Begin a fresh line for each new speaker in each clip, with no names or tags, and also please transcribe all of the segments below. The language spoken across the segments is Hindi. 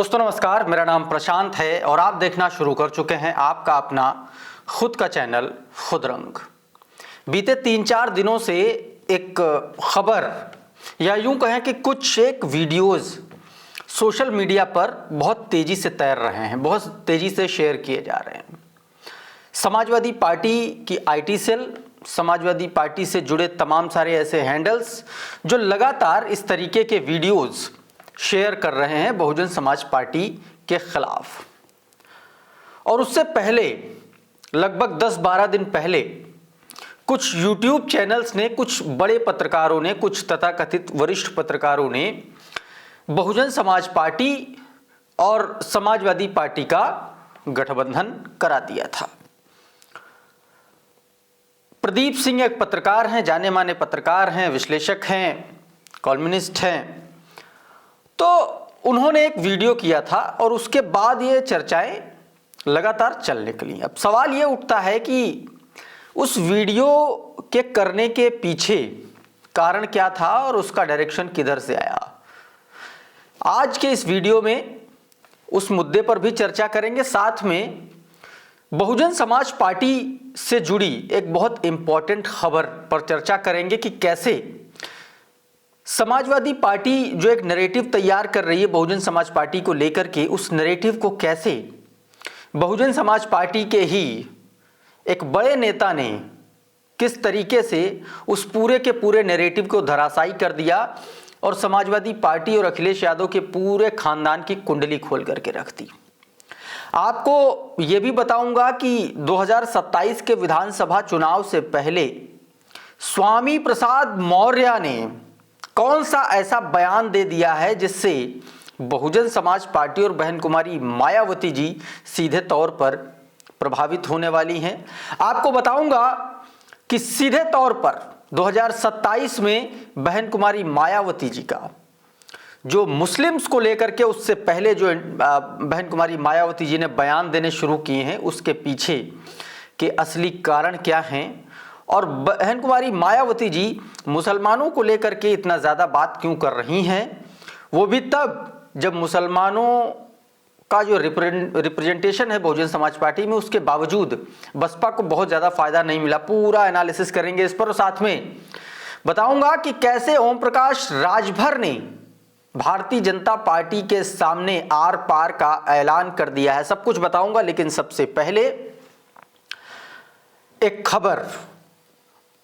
दोस्तों नमस्कार, मेरा नाम प्रशांत है और आप देखना शुरू कर चुके हैं आपका अपना खुद का चैनल खुदरंग। बीते 3-4 दिनों से एक खबर या यूं कहें कि कुछ एक वीडियोस सोशल मीडिया पर बहुत तेजी से तैर रहे हैं, बहुत तेजी से शेयर किए जा रहे हैं। समाजवादी पार्टी की आईटी सेल, समाजवादी पार्टी से जुड़े तमाम सारे ऐसे हैंडल्स जो लगातार इस तरीके के वीडियोस शेयर कर रहे हैं बहुजन समाज पार्टी के खिलाफ। और उससे पहले लगभग 10-12 दिन पहले कुछ यूट्यूब चैनल्स ने, कुछ बड़े पत्रकारों ने, कुछ तथाकथित वरिष्ठ पत्रकारों ने बहुजन समाज पार्टी और समाजवादी पार्टी का गठबंधन करा दिया था। प्रदीप सिंह एक पत्रकार हैं, जाने माने पत्रकार हैं, विश्लेषक हैं, कॉलमिनिस्ट हैं। तो उन्होंने एक वीडियो किया था और उसके बाद ये चर्चाएं लगातार चल निकली। अब सवाल ये उठता है कि उस वीडियो के करने के पीछे कारण क्या था और उसका डायरेक्शन किधर से आया। आज के इस वीडियो में उस मुद्दे पर भी चर्चा करेंगे, साथ में बहुजन समाज पार्टी से जुड़ी एक बहुत इंपॉर्टेंट खबर पर चर्चा करेंगे कि कैसे समाजवादी पार्टी जो एक नैरेटिव तैयार कर रही है बहुजन समाज पार्टी को लेकर के, उस नैरेटिव को कैसे बहुजन समाज पार्टी के ही एक बड़े नेता ने किस तरीके से उस पूरे के पूरे नैरेटिव को धराशायी कर दिया और समाजवादी पार्टी और अखिलेश यादव के पूरे खानदान की कुंडली खोल करके रख दी। आपको ये भी बताऊंगा कि 2027 के विधानसभा चुनाव से पहले स्वामी प्रसाद मौर्य ने कौन सा ऐसा बयान दे दिया है जिससे बहुजन समाज पार्टी और बहन कुमारी मायावती जी सीधे तौर पर प्रभावित होने वाली हैं। आपको बताऊंगा कि सीधे तौर पर 2027 में बहन कुमारी मायावती जी का जो मुस्लिम्स को लेकर के उससे पहले जो बहन कुमारी मायावती जी ने बयान देने शुरू किए हैं, उसके पीछे के असली कारण क्या हैं और बहन कुमारी मायावती जी मुसलमानों को लेकर के इतना ज़्यादा बात क्यों कर रही हैं, वो भी तब जब मुसलमानों का जो रिप्रेजेंटेशन है बहुजन समाज पार्टी में, उसके बावजूद बसपा को बहुत ज़्यादा फायदा नहीं मिला। पूरा एनालिसिस करेंगे इस पर और साथ में बताऊंगा कि कैसे ओम प्रकाश राजभर ने भारतीय जनता पार्टी के सामने आर पार का ऐलान कर दिया है। सब कुछ बताऊंगा, लेकिन सबसे पहले एक खबर,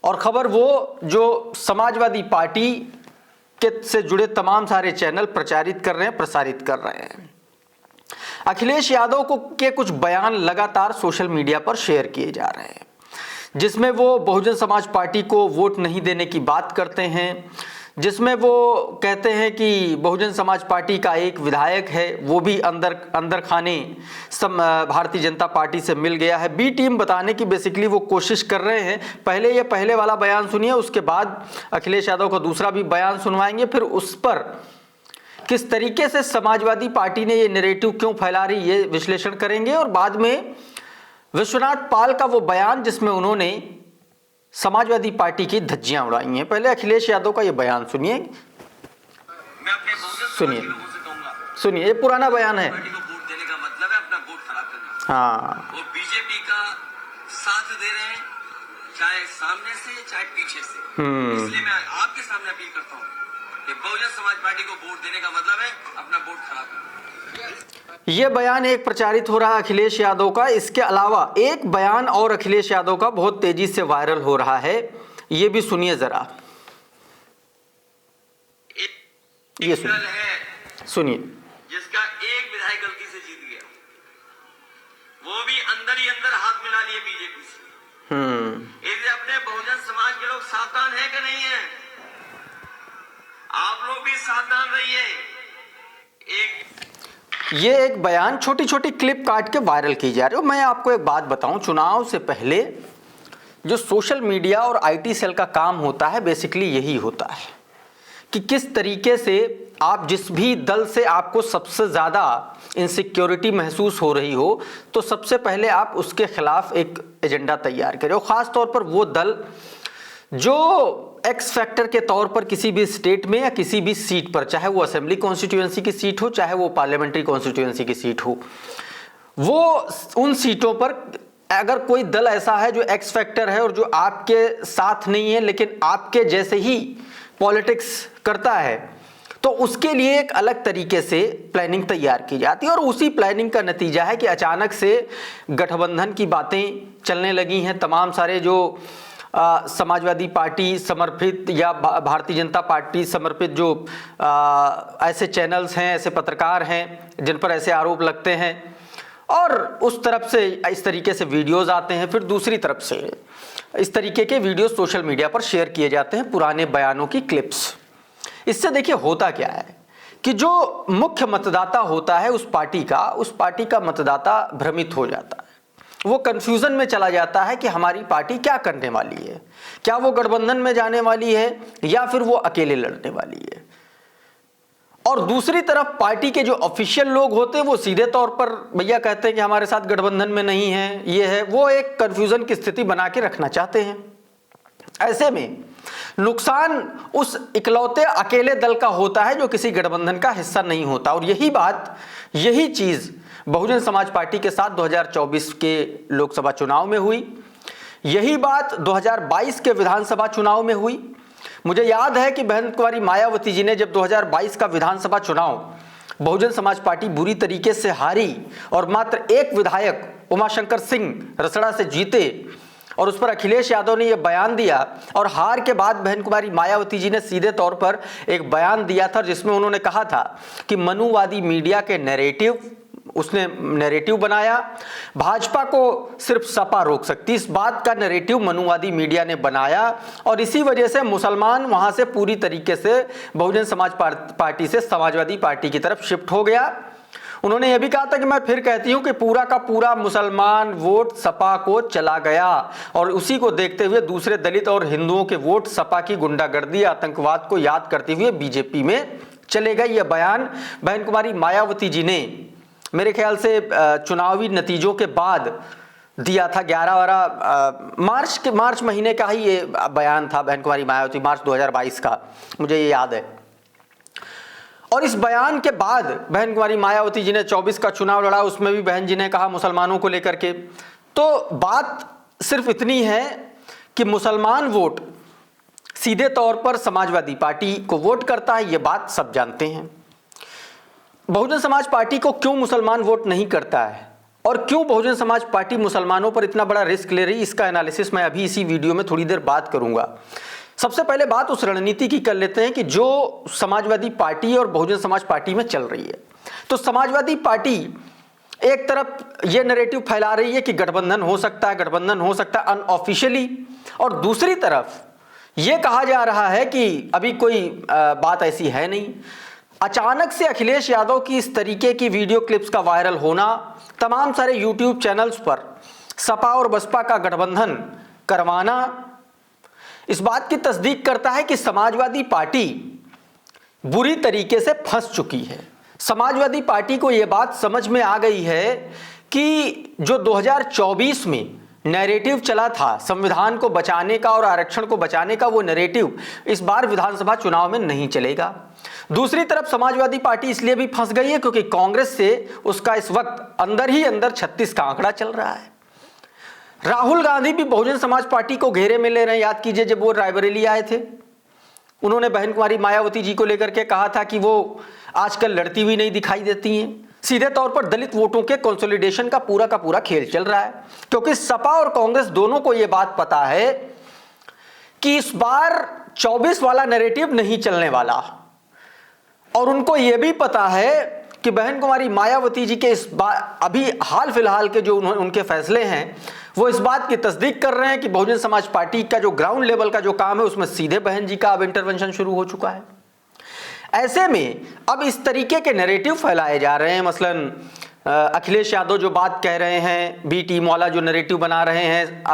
और खबर वो जो समाजवादी पार्टी के से जुड़े तमाम सारे चैनल प्रचारित कर रहे हैं, प्रसारित कर रहे हैं। अखिलेश यादव को के कुछ बयान लगातार सोशल मीडिया पर शेयर किए जा रहे हैं, जिसमें वो बहुजन समाज पार्टी को वोट नहीं देने की बात करते हैं, जिसमें वो कहते हैं कि बहुजन समाज पार्टी का एक विधायक है वो भी अंदर खाने भारतीय जनता पार्टी से मिल गया है। बी टीम बताने की बेसिकली वो कोशिश कर रहे हैं। पहले वाला बयान सुनिए, उसके बाद अखिलेश यादव का दूसरा भी बयान सुनवाएंगे, फिर उस पर किस तरीके से समाजवादी पार्टी ने ये नैरेटिव क्यों फैला रही ये विश्लेषण करेंगे। और बाद में विश्वनाथ पाल का वो बयान जिसमें उन्होंने समाजवादी पार्टी की धज्जियां उड़ाई हैं। पहले अखिलेश यादव का ये बयान सुनिए, ये पुराना बयान है।
वोट देने का मतलब है अपना वोट खराब करना।
हाँ,
वो बीजेपी का साथ दे रहे हैं, चाहे सामने से चाहे पीछे से। इसलिए मैं आपके सामने अपील करता हूँ कि बहुजन समाज पार्टी को वोट देने का मतलब है अपना वोट खराब करना।
ये बयान एक प्रचारित हो रहा है अखिलेश यादव का। इसके अलावा एक बयान और अखिलेश यादव का बहुत तेजी से वायरल हो रहा है, ये भी सुनिए जरा। ये सुनिए।
जिसका एक विधायक गलती से जीत गया, वो भी अंदर ही अंदर हाथ मिला लिए बीजेपी से। इसलिए अपने बहुजन समाज के लोग सावधान है कि नहीं है? आप लोग भी सावधान रहिए।
ये एक बयान छोटी छोटी क्लिप काट के वायरल की जा रही है। मैं आपको एक बात बताऊं, चुनाव से पहले जो सोशल मीडिया और आईटी सेल का काम होता है, बेसिकली यही होता है कि किस तरीके से आप जिस भी दल से आपको सबसे ज़्यादा इनसिक्योरिटी महसूस हो रही हो, तो सबसे पहले आप उसके खिलाफ एक एजेंडा तैयार करें। और ख़ास तौर पर वो दल जो एक्स फैक्टर के तौर पर किसी भी स्टेट में या किसी भी सीट पर, चाहे वो असेंबली कॉन्स्टिट्यूएंसी की सीट हो चाहे वो पार्लियामेंट्री कॉन्स्टिट्यूएंसी की सीट हो, वो उन सीटों पर अगर कोई दल ऐसा है जो एक्स फैक्टर है और जो आपके साथ नहीं है लेकिन आपके जैसे ही पॉलिटिक्स करता है, तो उसके लिए एक अलग तरीके से प्लानिंग तैयार की जाती है। और उसी प्लानिंग का नतीजा है कि अचानक से गठबंधन की बातें चलने लगी हैं। तमाम सारे जो समाजवादी पार्टी समर्पित या भारतीय जनता पार्टी समर्पित जो ऐसे चैनल्स हैं, ऐसे पत्रकार हैं जिन पर ऐसे आरोप लगते हैं, और उस तरफ से इस तरीके से वीडियोस आते हैं, फिर दूसरी तरफ से इस तरीके के वीडियो सोशल मीडिया पर शेयर किए जाते हैं, पुराने बयानों की क्लिप्स। इससे देखिए होता क्या है कि जो मुख्य मतदाता होता है उस पार्टी का मतदाता भ्रमित हो जाता है। वो कंफ्यूजन में चला जाता है कि हमारी पार्टी क्या करने वाली है, क्या वो गठबंधन में जाने वाली है या फिर वो अकेले लड़ने वाली है। और दूसरी तरफ पार्टी के जो ऑफिशियल लोग होते हैं वो सीधे तौर पर भैया कहते हैं कि हमारे साथ गठबंधन में नहीं है, ये है वो, एक कंफ्यूजन की स्थिति बना के रखना चाहते हैं। ऐसे में नुकसान उस इकलौते अकेले दल का होता है जो किसी गठबंधन का हिस्सा नहीं होता। और यही चीज बहुजन समाज पार्टी के साथ 2024 के लोकसभा चुनाव में हुई, यही बात 2022 के विधानसभा चुनाव में हुई। मुझे याद है कि बहन कुमारी मायावती जी ने जब 2022 का विधानसभा चुनाव बहुजन समाज पार्टी बुरी तरीके से हारी और मात्र एक विधायक उमाशंकर सिंह रसड़ा से जीते, और उस पर अखिलेश यादव ने यह बयान दिया, और हार के बाद बहन कुमारी मायावती जी ने सीधे तौर पर एक बयान दिया था जिसमें उन्होंने कहा था कि मनुवादी मीडिया के नैरेटिव बनाया, भाजपा को सिर्फ सपा रोक सकती, इस बात का नैरेटिव मनुवादी मीडिया ने बनाया, और इसी वजह से मुसलमान वहां से पूरी तरीके से बहुजन समाज पार्टी से समाजवादी पार्टी की तरफ शिफ्ट हो गया। उन्होंने यह भी कहा था कि मैं फिर कहती हूं कि पूरा का पूरा मुसलमान वोट सपा को चला गया, और उसी को देखते हुए दूसरे दलित और हिंदुओं के वोट सपा की गुंडागर्दी आतंकवाद को याद करते हुए बीजेपी में चले गए। यह बयान बहन कुमारी मायावती जी ने मेरे ख्याल से चुनावी नतीजों के बाद दिया था। 11 मार्च महीने का ही ये बयान था बहन कुमारी मायावती, मार्च 2022 का, मुझे ये याद है। और इस बयान के बाद बहन कुमारी मायावती जी ने 24 का चुनाव लड़ा, उसमें भी बहन जी ने कहा मुसलमानों को लेकर के। तो बात सिर्फ इतनी है कि मुसलमान वोट सीधे तौर पर समाजवादी पार्टी को वोट करता है, ये बात सब जानते हैं। बहुजन समाज पार्टी को क्यों मुसलमान वोट नहीं करता है और क्यों बहुजन समाज पार्टी मुसलमानों पर इतना बड़ा रिस्क ले रही, इसका एनालिसिस मैं अभी इसी वीडियो में थोड़ी देर बात करूंगा। सबसे पहले बात उस रणनीति की कर लेते हैं कि जो समाजवादी पार्टी और बहुजन समाज पार्टी में चल रही है। तो समाजवादी पार्टी एक तरफ ये नैरेटिव फैला रही है कि गठबंधन हो सकता है अनऑफिशियली, और दूसरी तरफ ये कहा जा रहा है कि अभी कोई बात ऐसी है नहीं। अचानक से अखिलेश यादव की इस तरीके की वीडियो क्लिप्स का वायरल होना, तमाम सारे यूट्यूब चैनल्स पर सपा और बसपा का गठबंधन करवाना, इस बात की तस्दीक करता है कि समाजवादी पार्टी बुरी तरीके से फंस चुकी है। समाजवादी पार्टी को यह बात समझ में आ गई है कि जो 2024 में नैरेटिव चला था संविधान को बचाने का और आरक्षण को बचाने का, वो नैरेटिव इस बार विधानसभा चुनाव में नहीं चलेगा। दूसरी तरफ समाजवादी पार्टी इसलिए भी फंस गई है क्योंकि कांग्रेस से उसका इस वक्त अंदर ही अंदर 36 का आंकड़ा चल रहा है। राहुल गांधी भी बहुजन समाज पार्टी को घेरे में ले रहे हैं। याद कीजिए जब वो रायबरेली आए थे, उन्होंने बहन कुमारी मायावती जी को लेकर के कहा था कि वो आजकल लड़ती हुई नहीं दिखाई देती हैं। सीधे तौर पर दलित वोटों के कंसोलिडेशन का पूरा खेल चल रहा है, क्योंकि सपा और कांग्रेस दोनों को यह बात पता है कि इस बार 24 वाला नैरेटिव नहीं चलने वाला, और उनको यह भी पता है कि बहन कुमारी मायावती जी के इस बात अभी हाल फिलहाल के जो उनके फैसले हैं वो इस बात की तस्दीक कर रहे हैं कि बहुजन समाज पार्टी का जो ग्राउंड लेवल का जो काम है उसमें सीधे बहन जी का अब इंटरवेंशन शुरू हो चुका है। ऐसे में अब इस तरीके के नैरेटिव फैलाए जा रहे हैं। मसलन अखिलेश यादव जो बात कह रहे हैं, बी टीम वाला जो नैरेटिव बना रहे हैं,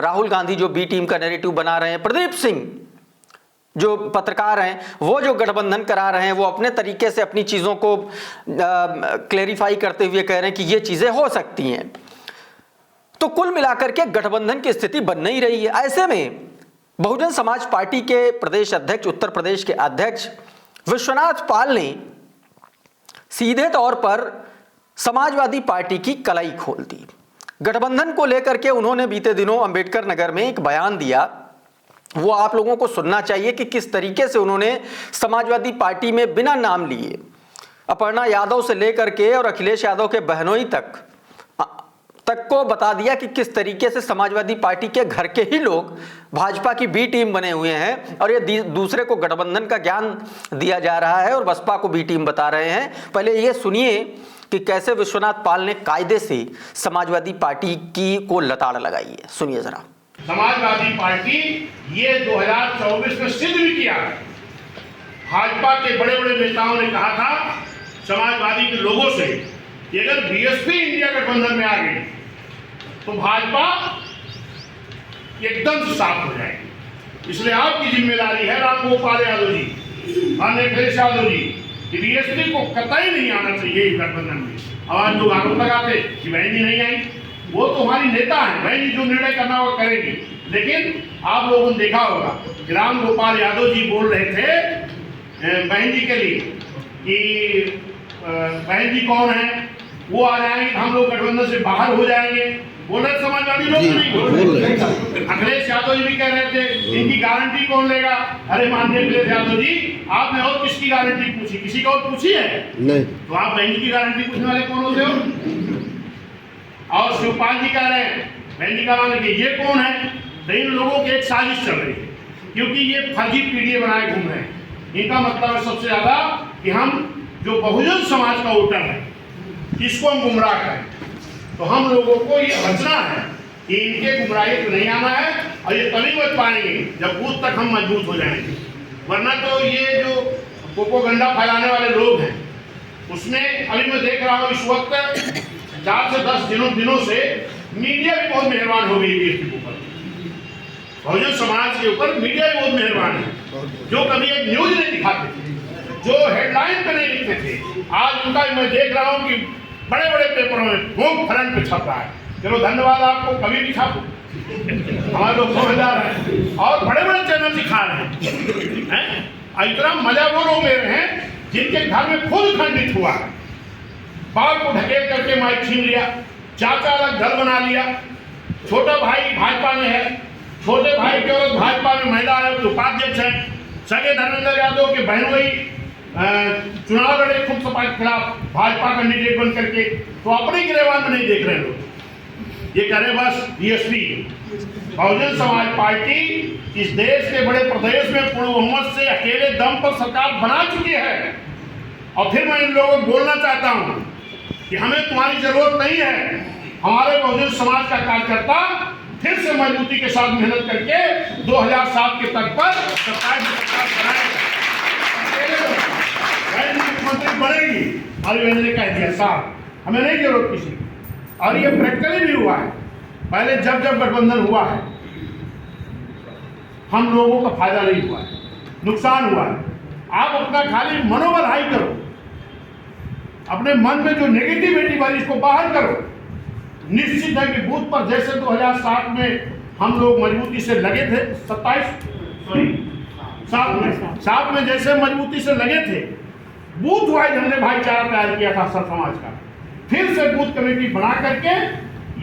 राहुल गांधी जो बी टीम का नैरेटिव बना रहे हैं, प्रदीप सिंह जो पत्रकार हैं वो जो गठबंधन करा रहे हैं, वो अपने तरीके से अपनी चीज़ों को क्लेरिफाई करते हुए कह रहे हैं कि ये चीज़ें हो सकती हैं। तो कुल मिलाकर के गठबंधन की स्थिति बन नहीं रही है। ऐसे में बहुजन समाज पार्टी के प्रदेश अध्यक्ष, उत्तर प्रदेश के अध्यक्ष विश्वनाथ पाल ने सीधे तौर पर समाजवादी पार्टी की कलाई खोल दी। गठबंधन को लेकर के उन्होंने बीते दिनों अंबेडकर नगर में एक बयान दिया, वो आप लोगों को सुनना चाहिए कि किस तरीके से उन्होंने समाजवादी पार्टी में बिना नाम लिए अपर्णा यादव से लेकर के और अखिलेश यादव के बहनोई तक को बता दिया कि किस तरीके से समाजवादी पार्टी के घर के ही लोग भाजपा की बी टीम बने हुए हैं और ये दूसरे को गठबंधन का ज्ञान दिया जा रहा है और बसपा को बी टीम बता रहे हैं। पहले ये सुनिए कि कैसे विश्वनाथ पाल ने कायदे से समाजवादी पार्टी की को लताड़ लगाई है। सुनिए जरा।
समाजवादी पार्टी ये 2024 में सिद्ध भी किया। भाजपा के बड़े बड़े नेताओं ने कहा था समाजवादी के लोगों से कि अगर बीएसपी इंडिया गठबंधन में आ गई तो भाजपा एकदम से साफ हो जाएगी। इसलिए आपकी जिम्मेदारी है रामगोपाल यादव जी, माननीय अखिलेश यादव जी, कि बीएसपी को कतई नहीं आना चाहिए इस गठबंधन में। और लोग आरोप लगाते कि बहन जी नहीं आई, वो तो हमारी नेता है, बहन जी जो निर्णय करना वो करेगी। लेकिन आप लोगों ने देखा होगा कि रामगोपाल यादव जी बोल रहे थे बहन जी के लिए कि बहन जी कौन है, वो आ जाएंगे, हम लोग गठबंधन से बाहर हो जाएंगे। बोल रहे समाजवादी लोग नहीं बोल रहे। अखिलेश यादव जी भी कह रहे थे इनकी गारंटी कौन लेगा। अरे माननीय अखिलेश यादव जी, आपने और किसकी गारंटी पूछी? किसी को और पूछी है? नहीं। तो आप बहन जी की गारंटी पूछने वाले कौन होते हो? और शिवपाल जी कह रहे हैं बहन जी का नाम है, ये कौन है? तो इन लोगों की एक साजिश चल रही है, क्योंकि ये फर्जी पीडीए बनाए घूम रहे हैं। इनका मतलब है सबसे ज्यादा कि हम जो बहुजन समाज का वोटर है इसको हम गुमराह करें। तो हम लोगों को ये बचना है कि इनके गुमराही को नहीं आना है, और ये तभी बच पाएंगे जब बूथ तक हम मजबूत हो जाएंगे। वरना तो ये जो प्रोपेगेंडा फैलाने वाले लोग हैं उसमें अभी मैं देख रहा हूँ इस वक्त 4 से 10 दिनों से मीडिया भी बहुत मेहरबान हो गई है इसके ऊपर, बहुजन समाज के ऊपर मीडिया भी बहुत मेहरबान है। जो कभी एक न्यूज नहीं दिखाते थे, जो हेडलाइन पे नहीं लिखते थे, आज उनका मैं देख रहा हूँ कि बड़े बड़े पेपरों में खूब फ्रंट पे छप रहा है। चलो धन्यवाद आपको, कभी भी छापो, हमारे लोग समझदार हैं और बड़े बड़े चैनल दिखा रहे हैं। इतना मजा वो लोग ले रहे हैं जिनके घर में खुद खंडित हुआ है, बाप को ढकेल करके माइक छीन लिया, चाचा अलग घर बना लिया, छोटा भाई भाजपा में है, छोटे भाई की औरत भाजपा में महिला आयोग के उपाध्यक्ष है, सगे धर्मेंद्र यादव के बहन वही चुनाव लड़े खुद सपा के खिलाफ भाजपा कैंडिडेट बन करके, तो अपने गिरेबान में नहीं देख रहे लोग। ये करे बस बीएसपी बहुजन समाज पार्टी इस देश के बड़े प्रदेश में पूर्ण बहुमत से अकेले दम पर सरकार बना चुकी है। और फिर मैं इन लोगों को बोलना चाहता हूँ कि हमें तुम्हारी जरूरत नहीं है। हमारे बहुजन समाज का कार्यकर्ता फिर से मजबूती के साथ मेहनत करके 2007 के तक पर सरकार बनाएगा, मुख्यमंत्री बनेगी। अरे मैंने कह दिया साहब हमें नहीं जरूरत किसी, और ये प्रैक्टिकली भी हुआ है। पहले जब जब गठबंधन हुआ है हम लोगों का फायदा नहीं हुआ है, नुकसान हुआ है। आप अपना खाली मनोबल हाई करो, अपने मन में जो नेगेटिविटी वाली इसको बाहर करो। निश्चित है कि बूथ पर जैसे 2007 में हम लोग मजबूती से लगे थे, 7 में जैसे मजबूती से लगे थे, बूथ वाइज हमने भाईचारा तैयार किया था सब समाज का। फिर से बूथ कमेटी बना करके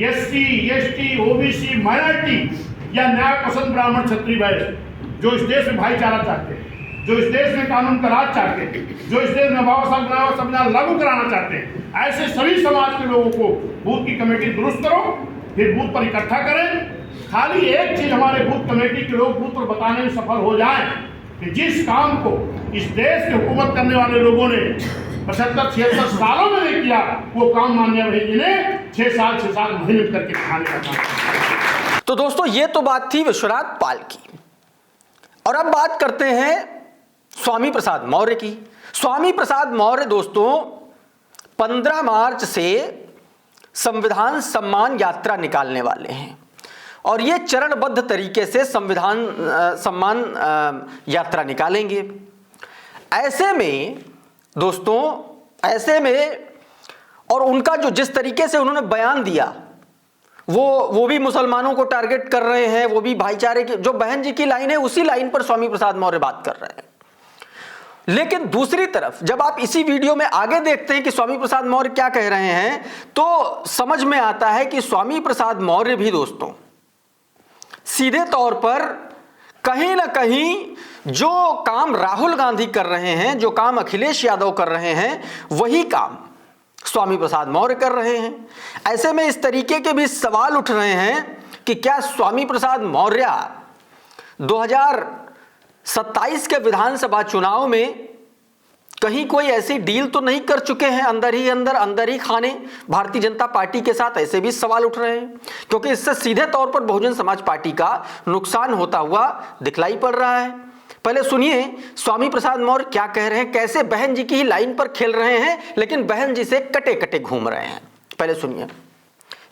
एससी, एसटी, ओबीसी, माइनॉरिटी या न्याय पसंद ब्राह्मण, क्षत्रिय, वैश्य जो इस देश में भाईचारा चाहते हैं, जो इस देश में कानून का राज चाहते हैं, जो इस देश में बाबा साहब बनाया संविधान लागू कराना चाहते हैं, ऐसे सभी समाज के लोगों को बूथ की कमेटी दुरुस्त करो, फिर बूथ पर इकट्ठा करें। खाली एक चीज हमारे बूथ कमेटी के लोग बूथ पर बताने में सफल हो जाएं कि जिस काम को इस देश की हुकूमत करने वाले लोगों ने 75-76 सालों में नहीं किया, वो काम माननीय भाई जी ने 6 महीने करके दिखाने का काम।
तो दोस्तों ये तो बात थी विश्वनाथ पाल की, और अब बात करते हैं स्वामी प्रसाद मौर्य की। स्वामी प्रसाद मौर्य दोस्तों 15 मार्च से संविधान सम्मान यात्रा निकालने वाले हैं, और ये चरणबद्ध तरीके से संविधान सम्मान यात्रा निकालेंगे। ऐसे में दोस्तों, ऐसे में और उनका जो जिस तरीके से उन्होंने बयान दिया वो भी मुसलमानों को टारगेट कर रहे हैं, वो भी भाईचारे की जो बहन जी की लाइन है उसी लाइन पर स्वामी प्रसाद मौर्य बात कर रहे हैं। लेकिन दूसरी तरफ जब आप इसी वीडियो में आगे देखते हैं कि स्वामी प्रसाद मौर्य क्या कह रहे हैं, तो समझ में आता है कि स्वामी प्रसाद मौर्य भी दोस्तों सीधे तौर पर कहीं ना कहीं जो काम राहुल गांधी कर रहे हैं, जो काम अखिलेश यादव कर रहे हैं, वही काम स्वामी प्रसाद मौर्य कर रहे हैं। ऐसे में इस तरीके के भी सवाल उठ रहे हैं कि क्या स्वामी प्रसाद मौर्य 2027 के विधानसभा चुनाव में कहीं कोई ऐसी डील तो नहीं कर चुके हैं अंदर ही खाने भारतीय जनता पार्टी के साथ? ऐसे भी सवाल उठ रहे हैं, क्योंकि इससे सीधे तौर पर बहुजन समाज पार्टी का नुकसान होता हुआ दिखलाई पड़ रहा है। पहले सुनिए स्वामी प्रसाद मौर्य क्या कह रहे हैं, कैसे बहन जी की ही लाइन पर खेल रहे हैं, लेकिन बहन जी से कटे कटे घूम रहे हैं। पहले सुनिए,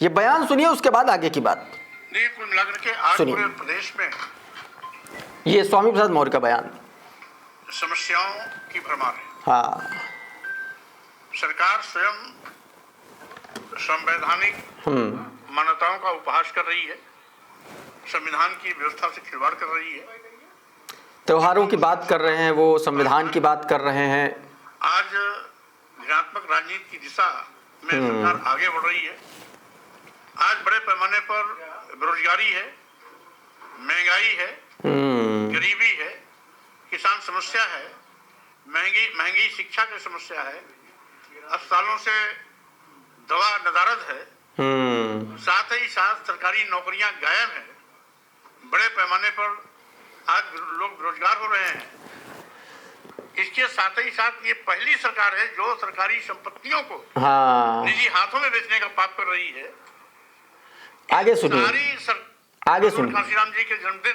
ये बयान सुनिए, उसके बाद आगे की बात
कुल मिलाकर के आज पूरे प्रदेश में
ये स्वामी प्रसाद मौर्य का बयान,
समस्याओं की भरमार है।
हाँ,
सरकार स्वयं संवैधानिक मान्यताओं का उपहास कर रही है, संविधान की व्यवस्था से खिलवाड़ कर रही है,
त्योहारों की बात कर रहे हैं, वो संविधान की बात कर रहे हैं।
आज ऋणात्मक राजनीति की दिशा में सरकार आगे बढ़ रही है। आज बड़े पैमाने पर बेरोजगारी है, महंगाई है, गरीबी है, किसान समस्या है, महंगी शिक्षा की समस्या है, अस्पतालों से दवा नदारद है, साथ ही साथ सरकारी नौकरियां गायब हैं, बड़े पैमाने पर आज लोग बेरोजगार हो रहे हैं। इसके साथ ही साथ ये पहली सरकार है जो सरकारी संपत्तियों को निजी हाथों में बेचने का पाप कर रही है।
आगे सुनिए, आगे सुनिए।
कांशीराम जी के जन्मदिन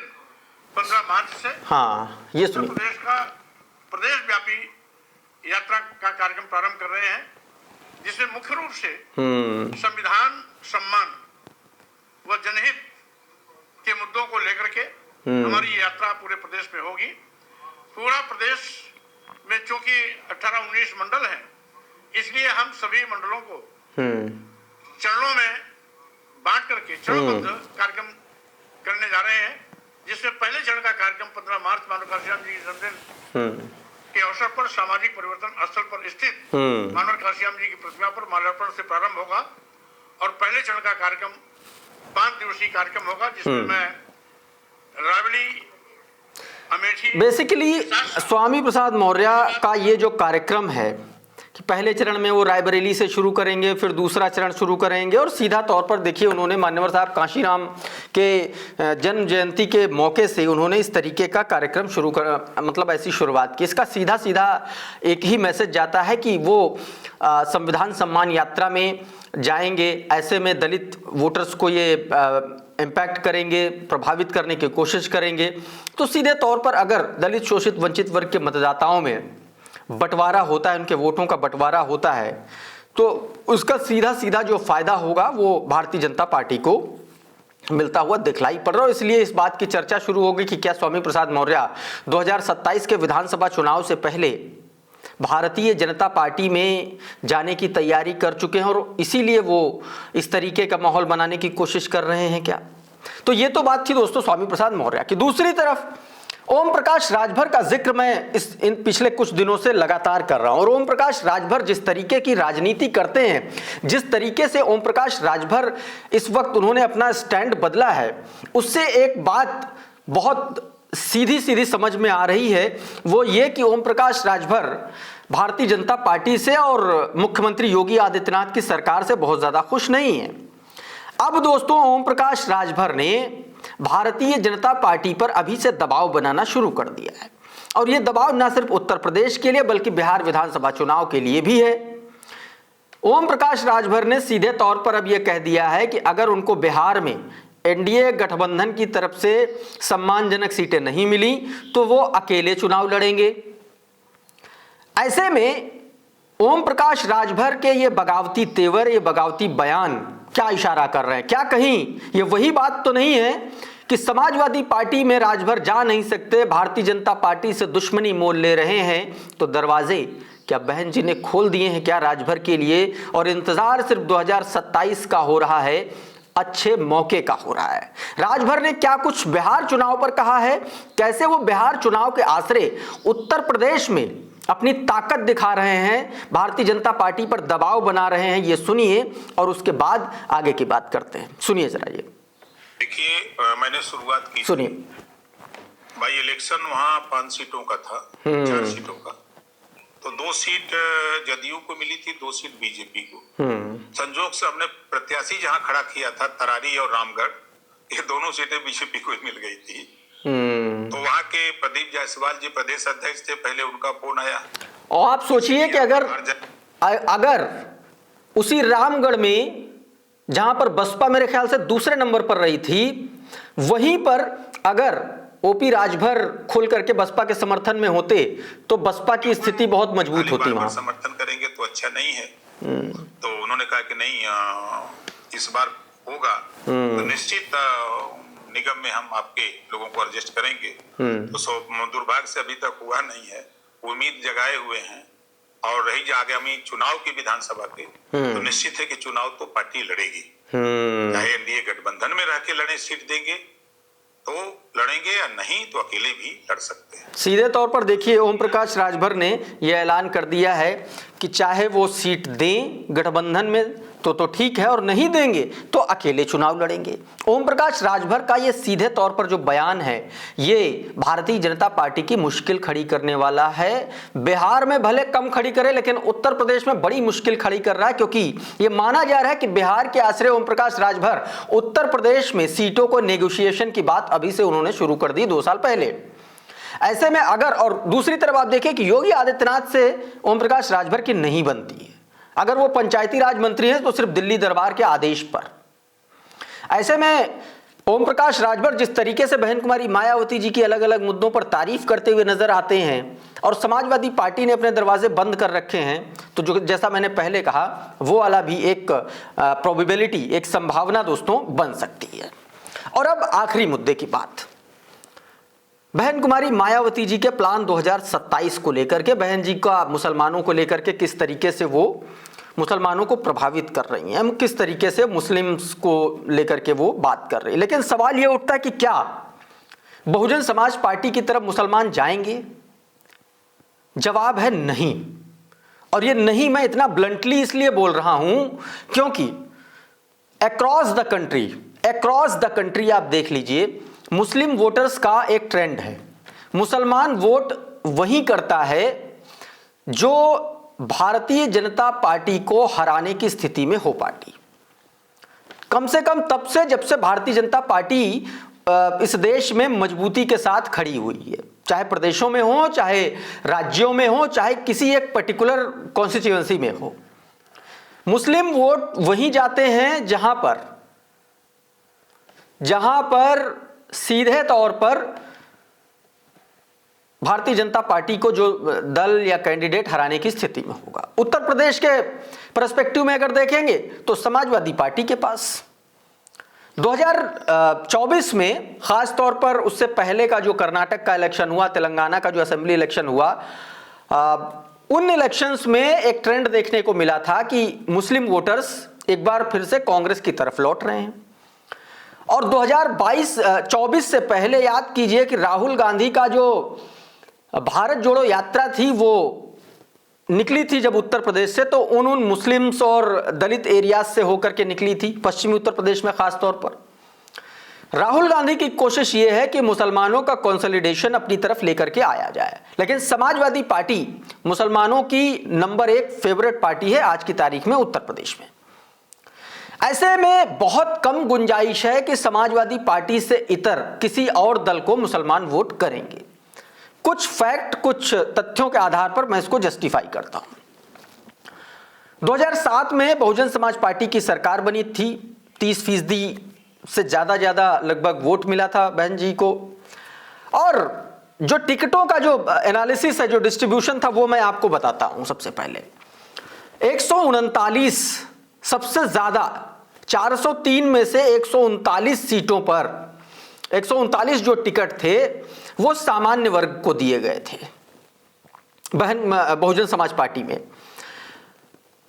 15 मार्च से
ये सुनिए,
प्रदेश का प्रदेश व्यापी यात्रा का कार्यक्रम प्रारंभ कर रहे हैं, जिसमें मुख्य रूप से संविधान सम्मान व जनहित के मुद्दों को लेकर के हमारी यात्रा पूरे प्रदेश में होगी। पूरा प्रदेश में चूंकि 18-19 मंडल हैं, इसलिए हम सभी मंडलों को चरणों में बांट करके चरणबद्ध कार्यक्रम करने जा रहे हैं, जिसमें पहले चरण का कार्यक्रम 15 मार्च मानव कांशीराम जी के जन्मदिन के अवसर पर सामाजिक परिवर्तन स्थल पर स्थित मानव कांशीराम जी की प्रतिमा पर माल्यार्पण से प्रारंभ होगा और पहले चरण का कार्यक्रम 5 दिवसीय कार्यक्रम होगा, जिसमें मैं रायबरेली, अमेठी,
बेसिकली स्वामी प्रसाद मौर्य का ये जो कार्यक्रम है कि पहले चरण में वो रायबरेली से शुरू करेंगे, फिर दूसरा चरण शुरू करेंगे, और सीधा तौर पर देखिए उन्होंने मान्यवर साहब कांशीराम के जन्म जयंती के मौके से उन्होंने इस तरीके का कार्यक्रम शुरू कर, मतलब ऐसी शुरुआत की। इसका सीधा सीधा एक ही मैसेज जाता है कि वो संविधान सम्मान यात्रा में जाएंगे, ऐसे में दलित वोटर्स को ये इम्पैक्ट करेंगे, प्रभावित करने की कोशिश करेंगे। तो सीधे तौर पर अगर दलित शोषित वंचित वर्ग के मतदाताओं में बंटवारा होता है, उनके वोटों का बंटवारा होता है, तो उसका सीधा सीधा जो फायदा होगा वो भारतीय जनता पार्टी को मिलता हुआ दिखलाई पड़ रहा है। इसलिए इस बात की चर्चा शुरू होगी कि क्या स्वामी प्रसाद मौर्य 2027 के विधानसभा चुनाव से पहले भारतीय जनता पार्टी में जाने की तैयारी कर चुके हैं और इसीलिए वो इस तरीके का माहौल बनाने की कोशिश कर रहे हैं क्या? तो ये तो बात थी दोस्तों स्वामी प्रसाद मौर्य की। दूसरी तरफ ओम प्रकाश राजभर का जिक्र मैं इन पिछले कुछ दिनों से लगातार कर रहा हूं, और ओम प्रकाश राजभर जिस तरीके की राजनीति करते हैं, जिस तरीके से ओम प्रकाश राजभर इस वक्त उन्होंने अपना स्टैंड बदला है, उससे एक बात बहुत सीधी सीधी समझ में आ रही है, वो ये कि ओम प्रकाश राजभर भारतीय जनता पार्टी से और मुख्यमंत्री योगी आदित्यनाथ की सरकार से बहुत ज्यादा खुश नहीं है। अब दोस्तों ओम प्रकाश राजभर ने भारतीय जनता पार्टी पर अभी से दबाव बनाना शुरू कर दिया है, और यह दबाव न सिर्फ उत्तर प्रदेश के लिए बल्कि बिहार विधानसभा चुनाव के लिए भी है। ओम प्रकाश राजभर ने सीधे तौर पर अब यह कह दिया है कि अगर उनको बिहार में एनडीए गठबंधन की तरफ से सम्मानजनक सीटें नहीं मिली तो वो अकेले चुनाव लड़ेंगे। ऐसे में ओम प्रकाश राजभर के ये बगावती तेवर, ये बगावती बयान क्या इशारा कर रहे हैं? क्या कहीं ये वही बात तो नहीं है कि समाजवादी पार्टी में राजभर जा नहीं सकते, भारतीय जनता पार्टी से दुश्मनी मोल ले रहे हैं, तो दरवाजे क्या बहन जी ने खोल दिए हैं क्या राजभर के लिए? और इंतजार सिर्फ 2027 का हो रहा है, अच्छे मौके का हो रहा है। राजभर ने क्या कुछ बिहार चुनाव पर कहा है, कैसे वो बिहार चुनाव के आसरे उत्तर प्रदेश में अपनी ताकत दिखा रहे हैं, भारतीय जनता पार्टी पर दबाव बना रहे हैं, ये सुनिए और उसके बाद आगे की बात करते हैं। सुनिए जरा ये।
देखिए, मैंने शुरुआत की,
सुनिए।
बाई इलेक्शन वहाँ 5 सीटों का था, 4 सीटों का, तो 2 सीट जदयू को मिली थी, 2 सीट बीजेपी को। संजोग से हमने प्रत्याशी जहाँ खड़ा किया था, तरारी और रामगढ़, ये दोनों सीटें बीजेपी को मिल गई थी। तो वहाँ के प्रदीप जायसवाल जी प्रदेश अध्यक्ष थे, पहले उनका फोन आया।
और आप सोचिए कि अगर उसी रामगढ़ में जहां पर बसपा मेरे ख्याल से दूसरे नंबर पर रही थी, वहीं पर अगर ओपी राजभर खुल करके बसपा के समर्थन में होते तो बसपा की स्थिति बहुत मजबूत होती। वहां
समर्थन करेंगे तो अच्छा नहीं है, तो उन्होंने कहा कि नहीं, इस बार होगा तो निश्चित निगम में हम आपके लोगों को एडजस्ट करेंगे। तो दुर्भाग्य से अभी तक हुआ नहीं है, उम्मीद जगाए हुए हैं। और रही आगामी चुनाव की विधानसभा के, तो निश्चित है कि चुनाव तो पार्टी लड़ेगी, चाहे एनडीए गठबंधन में रह के लड़े, सीट देंगे तो लड़ेंगे, या नहीं तो अकेले भी लड़ सकते हैं।
सीधे तौर पर देखिए, ओम प्रकाश राजभर ने यह ऐलान कर दिया है कि चाहे वो सीट दें गठबंधन में तो ठीक है, और नहीं देंगे तो अकेले चुनाव लड़ेंगे। ओम प्रकाश राजभर का ये सीधे तौर पर जो बयान है, ये भारतीय जनता पार्टी की मुश्किल खड़ी करने वाला है। बिहार में भले कम खड़ी करे, लेकिन उत्तर प्रदेश में बड़ी मुश्किल खड़ी कर रहा है, क्योंकि ये माना जा रहा है कि बिहार के आश्रय ओम प्रकाश राजभर उत्तर प्रदेश में सीटों को नेगोशिएशन की बात अभी से उन्होंने शुरू कर दी 2 साल पहले। ऐसे में अगर, और दूसरी तरफ आप देखें कि योगी आदित्यनाथ से ओम प्रकाश राजभर की नहीं बनती है, अगर वो पंचायती राज मंत्री हैं तो सिर्फ दिल्ली दरबार के आदेश पर। ऐसे में ओम प्रकाश राजभर जिस तरीके से बहन कुमारी मायावती जी की अलग अलग मुद्दों पर तारीफ करते हुए नजर आते हैं, और समाजवादी पार्टी ने अपने दरवाजे बंद कर रखे हैं, तो जो जैसा मैंने पहले कहा, वो वाला भी एक प्रोबेबिलिटी, एक संभावना दोस्तों बन सकती है। और अब आखिरी मुद्दे की बात, बहन कुमारी मायावती जी के प्लान 2027 को लेकर के, बहन जी का मुसलमानों को लेकर के किस तरीके से वो मुसलमानों को प्रभावित कर रही हैं, किस तरीके से मुस्लिम्स को लेकर के वो बात कर रही है। लेकिन सवाल ये उठता है कि क्या बहुजन समाज पार्टी की तरफ मुसलमान जाएंगे? जवाब है नहीं। और ये नहीं मैं इतना ब्लंटली इसलिए बोल रहा हूं क्योंकि अक्रॉस द कंट्री आप देख लीजिए, मुस्लिम वोटर्स का एक ट्रेंड है। मुसलमान वोट वही करता है जो भारतीय जनता पार्टी को हराने की स्थिति में हो पार्टी। कम से कम तब से जब से भारतीय जनता पार्टी इस देश में मजबूती के साथ खड़ी हुई है, चाहे प्रदेशों में हो, चाहे राज्यों में हो, चाहे किसी एक पर्टिकुलर कॉन्स्टिट्यूएंसी में हो। मुस्लिम वोट वहीं जाते हैं जहां पर सीधे तौर पर भारतीय जनता पार्टी को जो दल या कैंडिडेट हराने की स्थिति में होगा। उत्तर प्रदेश के पर्सपेक्टिव में अगर देखेंगे तो समाजवादी पार्टी के पास 2024 में, खास तौर पर उससे पहले का जो कर्नाटक का इलेक्शन हुआ, तेलंगाना का जो असेंबली इलेक्शन हुआ, उन इलेक्शंस में एक ट्रेंड देखने को मिला था कि मुस्लिम वोटर्स एक बार फिर से कांग्रेस की तरफ लौट रहे हैं। और 2024 से पहले याद कीजिए कि राहुल गांधी का जो भारत जोड़ो यात्रा थी वो निकली थी जब उत्तर प्रदेश से, तो उन मुस्लिम्स और दलित एरियाज से होकर के निकली थी, पश्चिमी उत्तर प्रदेश में खास तौर पर। राहुल गांधी की कोशिश ये है कि मुसलमानों का कंसोलिडेशन अपनी तरफ लेकर के आया जाए, लेकिन समाजवादी पार्टी मुसलमानों की नंबर 1 फेवरेट पार्टी है आज की तारीख में उत्तर प्रदेश में। ऐसे में बहुत कम गुंजाइश है कि समाजवादी पार्टी से इतर किसी और दल को मुसलमान वोट करेंगे। कुछ फैक्ट, कुछ तथ्यों के आधार पर मैं इसको जस्टिफाई करता हूं। 2007 में बहुजन समाज पार्टी की सरकार बनी थी, 30% से ज्यादा लगभग वोट मिला था बहन जी को। और जो टिकटों का जो एनालिसिस है, जो डिस्ट्रीब्यूशन था, वो मैं आपको बताता हूं। सबसे पहले 139 सबसे ज्यादा, 403 में से 139 सीटों पर 139 जो टिकट थे वो सामान्य वर्ग को दिए गए थे बहुजन समाज पार्टी में।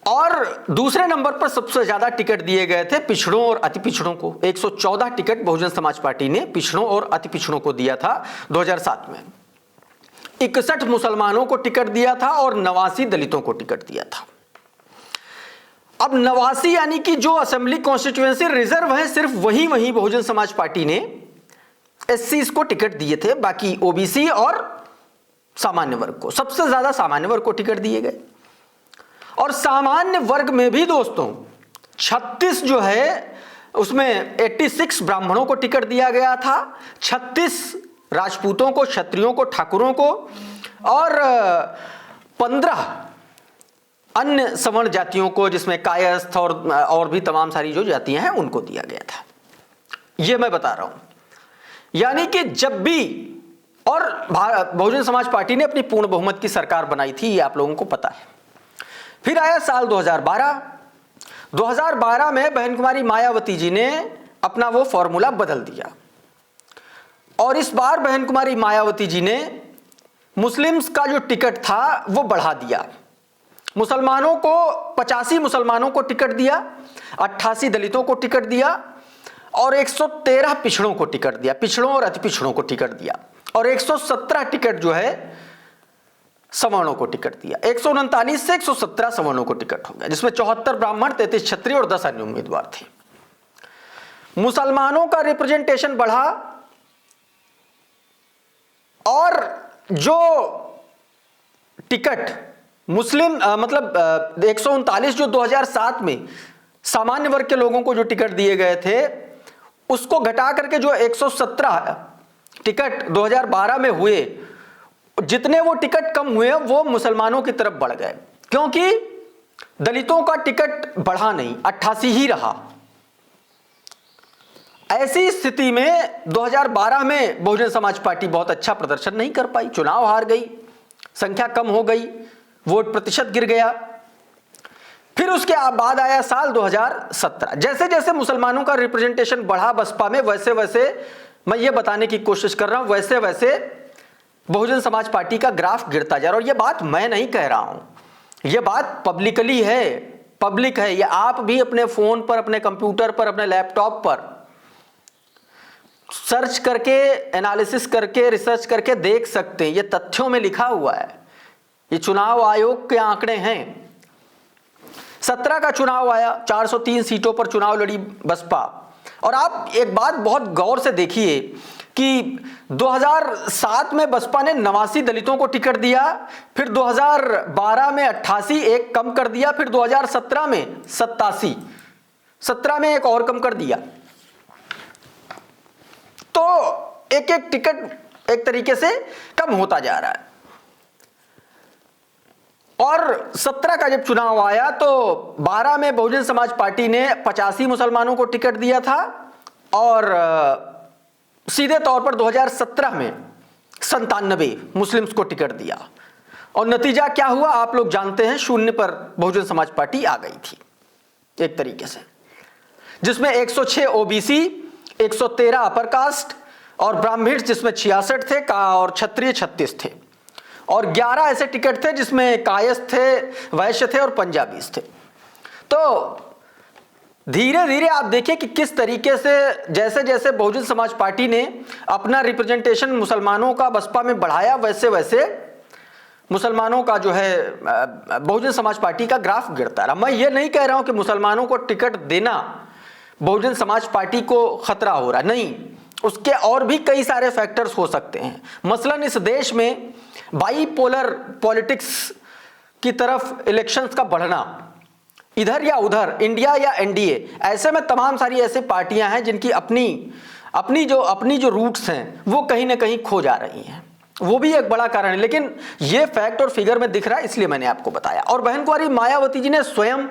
और दूसरे नंबर पर सबसे ज्यादा टिकट दिए गए थे पिछड़ों और अति पिछड़ों को। 114 टिकट बहुजन समाज पार्टी ने पिछड़ों और अति पिछड़ों को दिया था 2007 में। 61 मुसलमानों को टिकट दिया था और 89 दलितों को टिकट दिया था। अब 89 यानी कि जो असेंबली कॉन्स्टिट्यूएंसी रिजर्व है, सिर्फ वही बहुजन समाज पार्टी ने एससी को टिकट दिए थे, बाकी ओबीसी और सामान्य वर्ग को, सबसे ज्यादा सामान्य वर्ग को टिकट दिए गए। और सामान्य वर्ग में भी दोस्तों 36 जो है उसमें 86 ब्राह्मणों को टिकट दिया गया था, 36 राजपूतों को, क्षत्रियों को, ठाकुरों को और 15 अन्य सवर्ण जातियों को, जिसमें कायस्थ और भी तमाम सारी जो जातियां हैं उनको दिया गया था। यह मैं बता रहा हूं, यानी कि जब भी, और बहुजन समाज पार्टी ने अपनी पूर्ण बहुमत की सरकार बनाई थी, ये आप लोगों को पता है। फिर आया साल 2012 में बहन कुमारी मायावती जी ने अपना वो फॉर्मूला बदल दिया और इस बार बहन कुमारी मायावती जी ने मुस्लिम्स का जो टिकट था वो बढ़ा दिया। मुसलमानों को 85 मुसलमानों को टिकट दिया, 88 दलितों को टिकट दिया और 113 पिछड़ों को टिकट दिया, पिछड़ों और अति पिछड़ों को टिकट दिया और 117 टिकट जो है सवर्णों को टिकट दिया। 139 से 117 सवर्णों को टिकट हो गया, जिसमें 74 ब्राह्मण, 33 क्षत्रिय और 10 अन्य उम्मीदवार थे। मुसलमानों का रिप्रेजेंटेशन बढ़ा और जो टिकट मुस्लिम मतलब 139 जो 2007 में सामान्य वर्ग के लोगों को जो टिकट दिए गए थे उसको घटा करके जो 117 टिकट 2012 में हुए, जितने वो टिकट कम हुए वो मुसलमानों की तरफ बढ़ गए, क्योंकि दलितों का टिकट बढ़ा नहीं, 88 ही रहा। ऐसी स्थिति में 2012 में बहुजन समाज पार्टी बहुत अच्छा प्रदर्शन नहीं कर पाई, चुनाव हार गई, संख्या कम हो गई, वोट प्रतिशत गिर गया। फिर उसके बाद आया साल 2017। जैसे जैसे मुसलमानों का रिप्रेजेंटेशन बढ़ा बसपा में, वैसे वैसे मैं ये बताने की कोशिश कर रहा हूं, वैसे वैसे बहुजन समाज पार्टी का ग्राफ गिरता जा रहा है। और ये बात मैं नहीं कह रहा हूं, ये बात पब्लिकली है, पब्लिक है। ये आप भी अपने फोन पर, अपने कंप्यूटर पर, अपने लैपटॉप पर सर्च करके, एनालिसिस करके, रिसर्च करके देख सकते हैं। ये तथ्यों में लिखा हुआ है, ये चुनाव आयोग के आंकड़े हैं। 17 का चुनाव आया, 403 सीटों पर चुनाव लड़ी बसपा। और आप एक बात बहुत गौर से देखिए कि 2007 में बसपा ने 89 दलितों को टिकट दिया, फिर 2012 में 88, एक कम कर दिया, फिर 2017 में 87, 17 में एक और कम कर दिया। तो एक एक टिकट एक तरीके से कम होता जा रहा है। और 17 का जब चुनाव आया तो 12 में बहुजन समाज पार्टी ने 85 मुसलमानों को टिकट दिया था और सीधे तौर पर 2017 में 97 मुस्लिम्स को टिकट दिया। और नतीजा क्या हुआ आप लोग जानते हैं, 0 पर बहुजन समाज पार्टी आ गई थी एक तरीके से, जिसमें 106 ओबीसी, 113 अपर कास्ट और ब्राह्मण जिसमें 66 थे और क्षत्रिय 36 थे और 11 ऐसे टिकट थे जिसमें कायस्थ थे, वैश्य थे और पंजाबीज थे। तो धीरे धीरे आप देखिए कि किस तरीके से जैसे जैसे बहुजन समाज पार्टी ने अपना रिप्रेजेंटेशन मुसलमानों का बसपा में बढ़ाया, वैसे वैसे मुसलमानों का जो है बहुजन समाज पार्टी का ग्राफ गिरता रहा। मैं ये नहीं कह रहा हूं कि मुसलमानों को टिकट देना बहुजन समाज पार्टी को खतरा हो रहा, नहीं, उसके और भी कई सारे फैक्टर्स हो सकते हैं। मसलन इस देश में बाईपोलर पॉलिटिक्स की तरफ इलेक्शंस का बढ़ना, इधर या उधर, इंडिया या एनडीए, ऐसे में तमाम सारी ऐसी पार्टियां हैं जिनकी अपनी जो रूट्स हैं वो कहीं ना कहीं खो जा रही हैं, वो भी एक बड़ा कारण है। लेकिन ये फैक्ट और फिगर में दिख रहा है, इसलिए मैंने आपको बताया। और बहन कुमारी मायावती जी ने स्वयं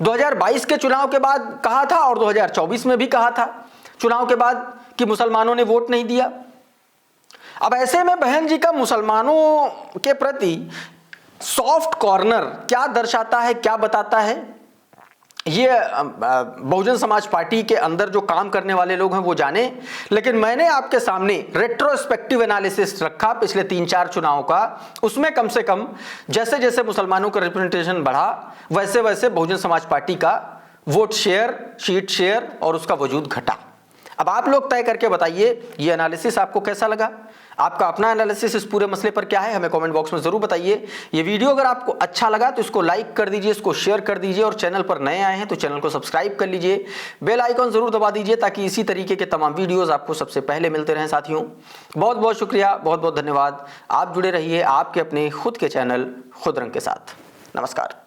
2022 के चुनाव के बाद कहा था और 2024 में भी कहा था चुनाव के बाद कि मुसलमानों ने वोट नहीं दिया। अब ऐसे में बहन जी का मुसलमानों के प्रति सॉफ्ट कॉर्नर क्या दर्शाता है, क्या बताता है, ये बहुजन समाज पार्टी के अंदर जो काम करने वाले लोग हैं वो जाने, लेकिन मैंने आपके सामने रेट्रोस्पेक्टिव एनालिसिस रखा पिछले 3-4 चुनावों का। उसमें कम से कम जैसे जैसे मुसलमानों का रिप्रेजेंटेशन बढ़ा वैसे वैसे बहुजन समाज पार्टी का वोट शेयर, सीट शेयर और उसका वजूद घटा। अब आप लोग तय करके बताइए ये एनालिसिस आपको कैसा लगा, आपका अपना एनालिसिस इस पूरे मसले पर क्या है, हमें कमेंट बॉक्स में जरूर बताइए। ये वीडियो अगर आपको अच्छा लगा तो इसको लाइक कर दीजिए, इसको शेयर कर दीजिए और चैनल पर नए आए हैं तो चैनल को सब्सक्राइब कर लीजिए, बेल आइकॉन जरूर दबा दीजिए ताकि इसी तरीके के तमाम वीडियोस आपको सबसे पहले मिलते रहें। साथियों बहुत बहुत शुक्रिया, बहुत बहुत धन्यवाद। आप जुड़े रहिए आपके अपने खुद के चैनल खुद रंग के साथ। नमस्कार।